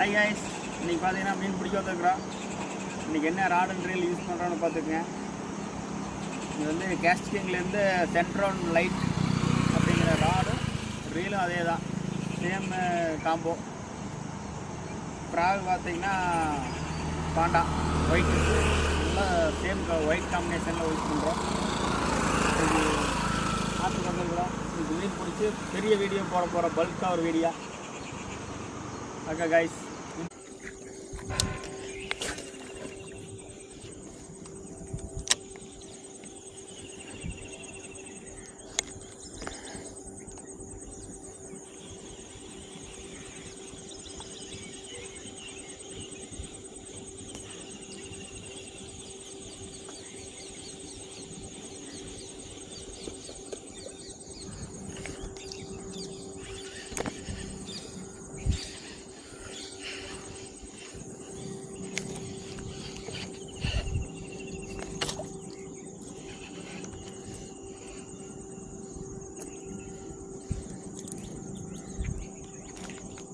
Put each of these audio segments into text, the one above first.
Hi guys, இன்றைக்கி பார்த்தீங்கன்னா மீன் பிடிக்க வந்துருக்குறோம். இன்றைக்கி என்ன ராட் அண்ட் ரீல் யூஸ் பண்ணுறோன்னு பார்த்துக்குங்க. இது வந்து கேஸ்டிங்லேருந்து சென்ட்ரோன் லைட் அப்படிங்கிற ராடும் ரீலும் அதே தான், சேம் காம்போ. ஃப்ராக் பார்த்தீங்கன்னா பாண்டா ஒயிட், நல்லா சேம் ஒயிட் காம்பினேஷனில் யூஸ் பண்ணுறோம். இது ஆற்றுக்கு வந்துருக்குறோம். இது மீன் பிடிச்சி பெரிய வீடியோ போகிற பல்காக ஒரு வீடியோ. Okay guys.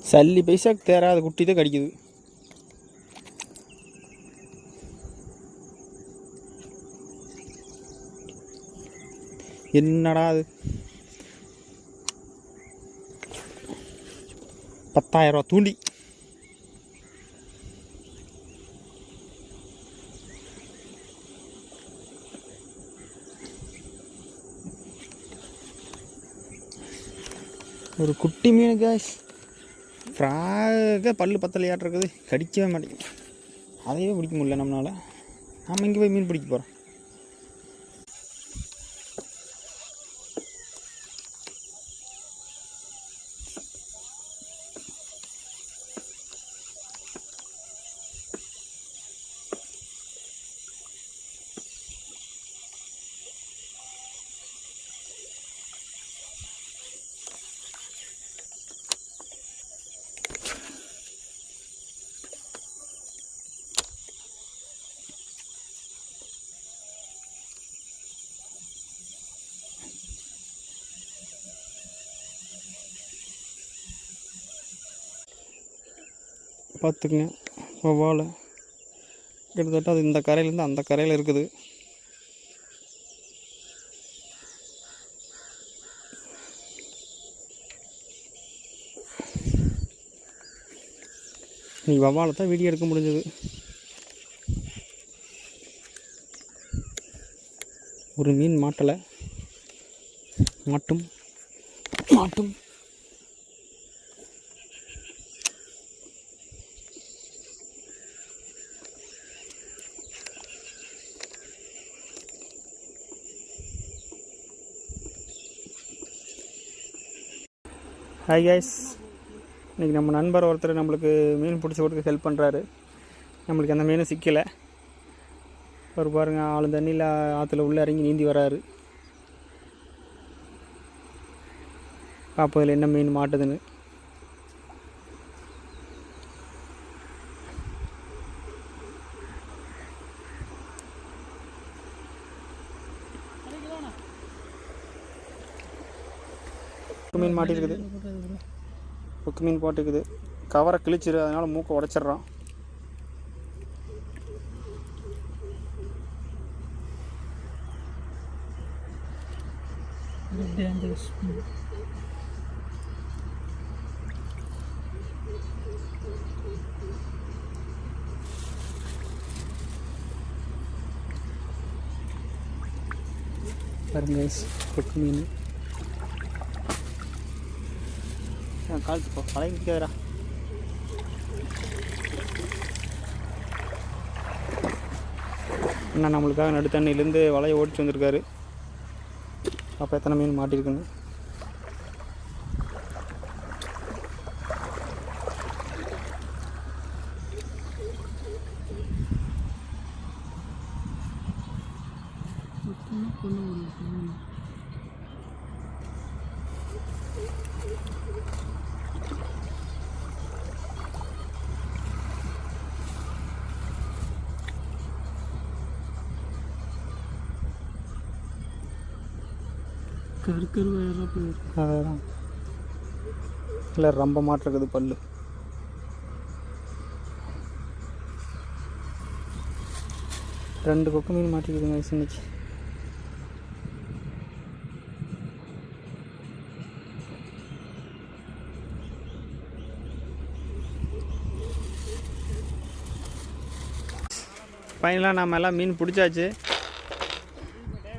சல்லி பைசாக்கு தேராத குட்டி தான் கடிக்குது. என்னடா அது 10,000 ரூபா தூண்டி. ஒரு குட்டி மீன் காய்ஸ், ஃப்ராக பல்லு பத்தலையாட்டு இருக்குது, கடிக்கவே மாட்டேங்குது. அதையே பிடிக்க முடியல நம்மளால். நம்ம இங்கே போய் மீன் பிடிக்க போகிறோம். பார்த்துக்குங்க, வவ்வால் கிட்டத்தட்ட அது இந்த கரையிலேருந்து அந்த கரையில் இருக்குது. நீ வவ்வாலை தான் வீடியோ எடுக்க முடிஞ்சது. ஒரு மீன் மாட்டலை, மாட்டும் மாட்டும். ஹாய் கைஸ், இன்றைக்கி நம்ம நண்பர் ஒருத்தர் நம்மளுக்கு மீன் பிடிச்சி கொடுக்க ஹெல்ப் பண்ணுறாரு. நம்மளுக்கு அந்த மீன் சிக்கலை. ஒரு பாருங்கள், ஆளு தண்ணியில் ஆற்றுல உள்ளே இறங்கி நீந்தி வராரு. பார்ப்போம் இதில் என்ன மீன் மாட்டுதுன்னு. மீன் மாட்டிருக்குது, கொக்கு மீன் போட்டுக்குது. கவரை கிழிச்சிரு, அதனால் மூக்கை உடச்சிட்றோம். பாருங்க கொக்கு மீன். காலத்து போ பழைய நிற்காதரா. அண்ணா நம்மளுக்காக நடு தண்ணியிலேருந்து வலையை ஓடிச்சு வந்திருக்காரு. அப்போ எத்தனை மீன் மாட்டிருக்குன்னு. அதான் இல்லை, ரொம்ப மாட்டிருக்குது பல்லு. 2 கொக்கு மீன் மாட்டிக்குதுங்க இன்னைக்கு. ஃபைனலாக நம்ம எல்லாம் மீன் பிடிச்சாச்சு.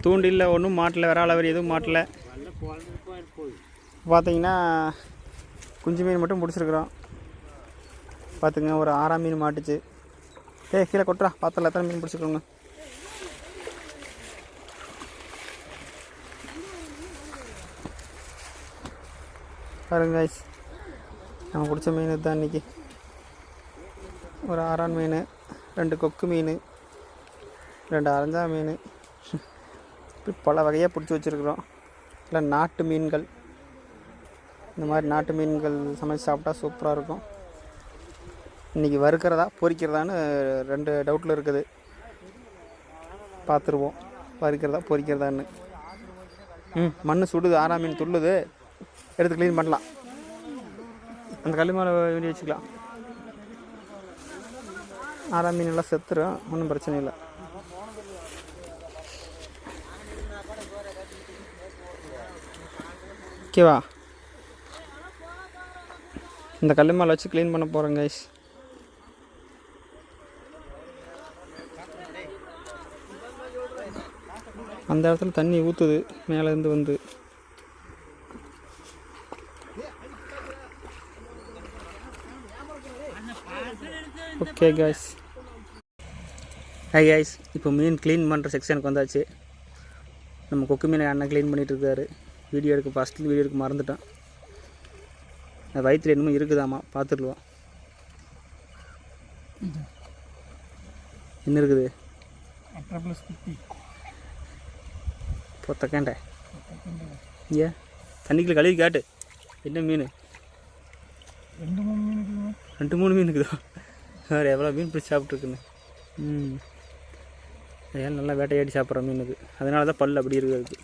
தூண்டில் ஒன்றும் மாட்டலை, விரால் அவர் எதுவும் மாட்டலை. பார்த்தீங்கன்னா குஞ்சு மீன் மட்டும் பிடிச்சிருக்குறோம். பார்த்துங்க ஒரு 6ஆம் மீன் மாட்டுச்சு. கீழே கொட்டுறா பார்த்தல எத்தனை மீன் பிடிச்சிருக்கோங்க. பாருங்க கைஸ், நம்ம பிடிச்ச மீன் தான் இன்றைக்கி. ஒரு 6ஆன் மீன், 2 கொக்கு மீன், 2 அரஞ்சா மீன், இப்படி பல வகையாக பிடிச்சி வச்சுருக்குறோம். இல்லை நாட்டு மீன்கள். இந்த மாதிரி நாட்டு மீன்கள் சமைச்சு சாப்பிட்டா சூப்பராக இருக்கும். இன்றைக்கி வறுக்கிறதா பொரிக்கிறதான்னு 2 டவுட்டில் இருக்குது. பார்த்துருவோம் வறுக்கிறதா பொரிக்கிறதான்னு. மண் சுடுது, 6ஆம் மீன் துள்ளுது, எடுத்து க்ளீன் பண்ணலாம். அந்த கல் மேலே வேண்டி வச்சுக்கலாம். 6ஆம் மீன் எல்லாம் செத்துரும், ஒன்றும் பிரச்சனை இல்லை. ஓகேவா? இந்த கல் மேலே வச்சு க்ளீன் பண்ண போகிறேன் கைஸ். அந்த இடத்துல தண்ணி ஊற்றுது மேலேருந்து வந்து. Okay guys. ஹை கைஸ், இப்போ மீன் க்ளீன் பண்ணுற செக்ஷனுக்கு வந்தாச்சு. நம்ம கொக்கு மீனை அண்ணன் க்ளீன் பண்ணிகிட்டு இருக்காரு. வீடியோ எடுக்க மறந்துட்டேன். வயிற்றுல என்னமோ இருக்குதாம்மா, பார்த்துடலாம். என்ன இருக்குது? பொத்தக்கேண்ட ஏன் தண்ணிக்குள்ள கழுவி காட்டு. என்ன மீன்? 2-3 மீன் இருக்குதா? வேறு எவ்வளோ மீன் பிடிச்சி சாப்பிட்ருக்குன்னு. அதெல்லாம் நல்லா வேட்டையாடி சாப்பிட்ற மீன் இது. அதனால தான் பல் அப்படி இருக்குது.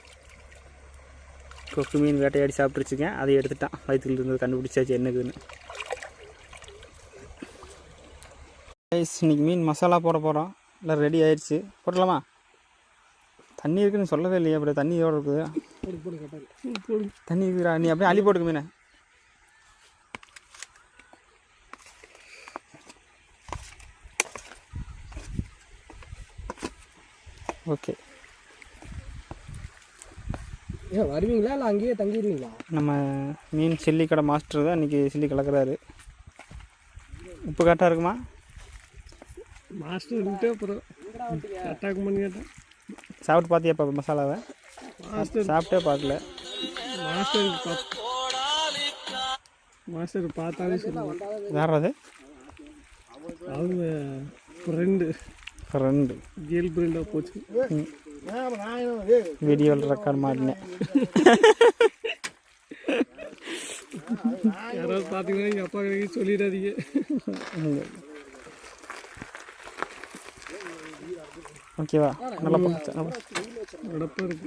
கொக்கு மீன் வேட்டையாடி சாப்பிட்ருச்சுக்கேன், அதை எடுத்துட்டான். வயிற்றுல இருந்தது கண்டுபிடிச்சாச்சு என்னதுன்னு. இன்றைக்கி மீன் மசாலா போட போகிறோம். எல்லாம் ரெடி ஆயிடுச்சு. போடலாமா? தண்ணி இருக்குன்னு சொல்லவே இல்லையா? அப்படியே தண்ணி எவ்வளோ இருக்குது? தண்ணி இருக்குறா, நீ அப்படியே அள்ளி போட்டுக்க மீனை. ஓகே, ஏன் வருவீங்களா இல்லை அங்கேயே தங்கிடுவீங்களா? நம்ம மீன் சில்லி கடை மாஸ்டர் தான் இன்றைக்கி சில்லி கலக்கிறாரு. உப்பு கரெக்டாக இருக்குமா? மாஸ்டர் இருந்துட்டு அப்புறம் அட்டாக் பண்ணி கேட்டேன். சாப்பிட்டு பார்த்தியாப்பா மசாலாவை? மாஸ்டர் சாப்பிட்டே பார்க்கல. மாஸ்டர் பார்த்தாலே சொல்லுவாங்க. யார் அது? அவங்க ஃப்ரெண்டு கேர்ள் ஃப்ரெண்டாக போச்சு. வீடியோவில் ரெக்கார்ட் மாட்டினேன். யாராவது பார்த்தீங்கன்னா எங்கள் அப்பா சொல்லிடாதீங்க. ஓகேவா? நல்லா போச்சு.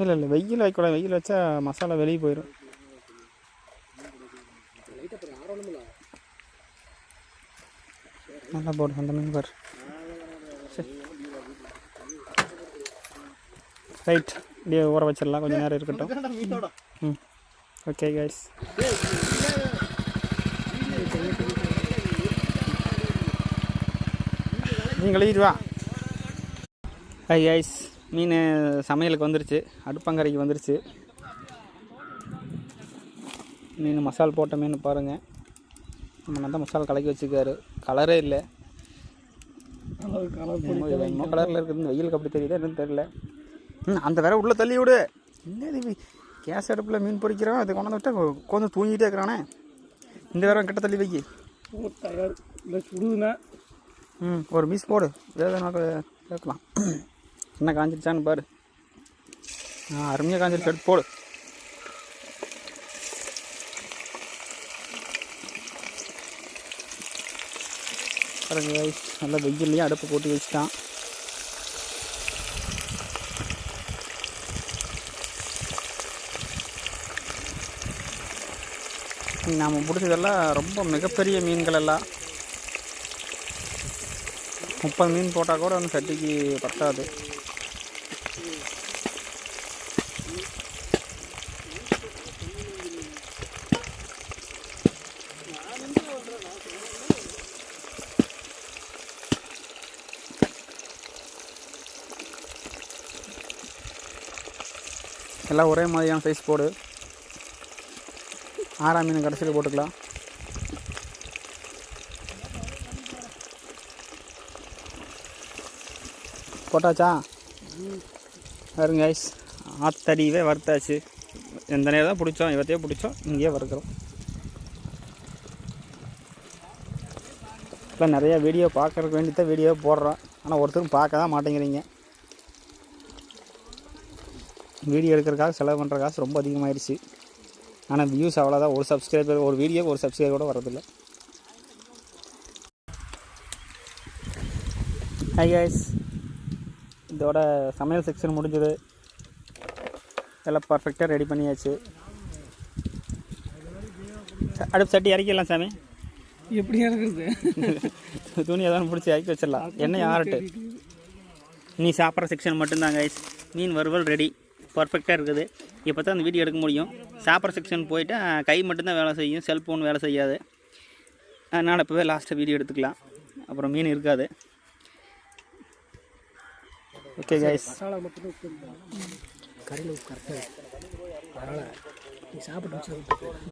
இல்லை வெயில் வைக்கூடாது. வெயில் வச்சா மசாலா வெளியே போயிடும். நல்லா போடு அந்த மீன் பாரு. சரி ரைட், இப்படியே ஊற வச்சிடலாம். கொஞ்சம் நேரம் இருக்கட்டும். ஓகே கைஸ், நீங்கள் எழுதிட்டு வா. ஹை கைஸ், மீன் சமையலுக்கு வந்துருச்சு. அடுப்பங்கரைக்கு வந்துருச்சு. மீன் மசாலா போட்ட மீன் பாருங்கள். நம்ம நல்லா மசாலா கலக்கி வச்சுருக்காரு. கலரே இல்லை. என்ன கலரில் இருக்குது? வெயிலுக்கு அப்படி தெரியுது என்னன்னு தெரியல. அந்த வேற உள்ளே தள்ளி விடு. என்னது கேஸ் அடுப்பில் மீன் பொரிக்கிறோம், அது கொண்டு விட்டால் கொஞ்சம் தூங்கிட்டே இருக்கிறானே. இந்த வேற கிட்ட தள்ளி வைக்கி. சுடுதுண்ணா. ஒரு மீஸ் போடு, வேதனை கேட்கலாம். என்ன காஞ்சிருச்சான்னு பாரு. அருமையாக காஞ்சிருச்சு. எடுத்து போடு. பாருங்க கைஸ், நல்லா வெயில்லையே அடுப்பு போட்டு வச்சுட்டான். நாம் பிடிச்சதெல்லாம் ரொம்ப மிகப்பெரிய மீன்கள் எல்லாம். 30 மீன் போட்டால் கூட வந்து சட்டிக்கு பத்தாது. எல்லாம் ஒரே மாதிரியான சைஸ் போடு. 6ஆம் மீன் கடைசியில் போட்டுக்கலாம். போட்டாச்சா? பாருங்க கைஸ், ஆத்தடிவே வறுத்தாச்சு. எந்த நேரம் தான் பிடிச்சோம், இவத்தையே பிடிச்சோம், இங்கேயே வறுக்கிறோம். இப்போ நிறைய வீடியோ பார்க்குறதுக்கு வேண்டி தான் வீடியோ போடுறோம். ஆனால் ஒருத்தரும் பார்க்க தான் மாட்டேங்கிறீங்க. வீடியோ எடுக்கிறக்காக செலவு பண்ணுற காசு ரொம்ப அதிகமாகிடுச்சு. ஆனால் வியூஸ் அவ்வளோதான். ஒரு சப்ஸ்கிரைபர், ஒரு வீடியோக்கு ஒரு சப்ஸ்கிரைபர் கூட வரதில்லை. ஹாய் கைஸ், இதோட சமையல் செக்ஷன் முடிஞ்சது. எல்லாம் பர்ஃபெக்டாக ரெடி பண்ணியாச்சு. அடுப்பு சட்டி இறக்கிடலாம் சாமி. எப்படி இறக்குறது? துணியை தான் பிடிச்சி இறக்கி வச்சிடலாம். எண்ணெய் ஆறட்டு. நீ சாப்பிட்ற செக்ஷன் மட்டும்தான் கைஸ். மீன் வறுவல் ரெடி, பர்ஃபெக்டாக இருக்குது. இப்போ தான் அந்த வீடியோ எடுக்க முடியும். சாப்பிட்ற செக்ஷன் போயிட்டால் கை மட்டும்தான் வேலை செய்யும், செல்ஃபோன் வேலை செய்யாது. அதனால் இப்போவே லாஸ்ட்டாக வீடியோ எடுத்துக்கலாம், அப்புறம் மீன் இருக்காது. ஓகே கைஸ், மசாலா மட்டும் கறியில் கரெக்டாக அதனால் நீ சாப்பிட்டு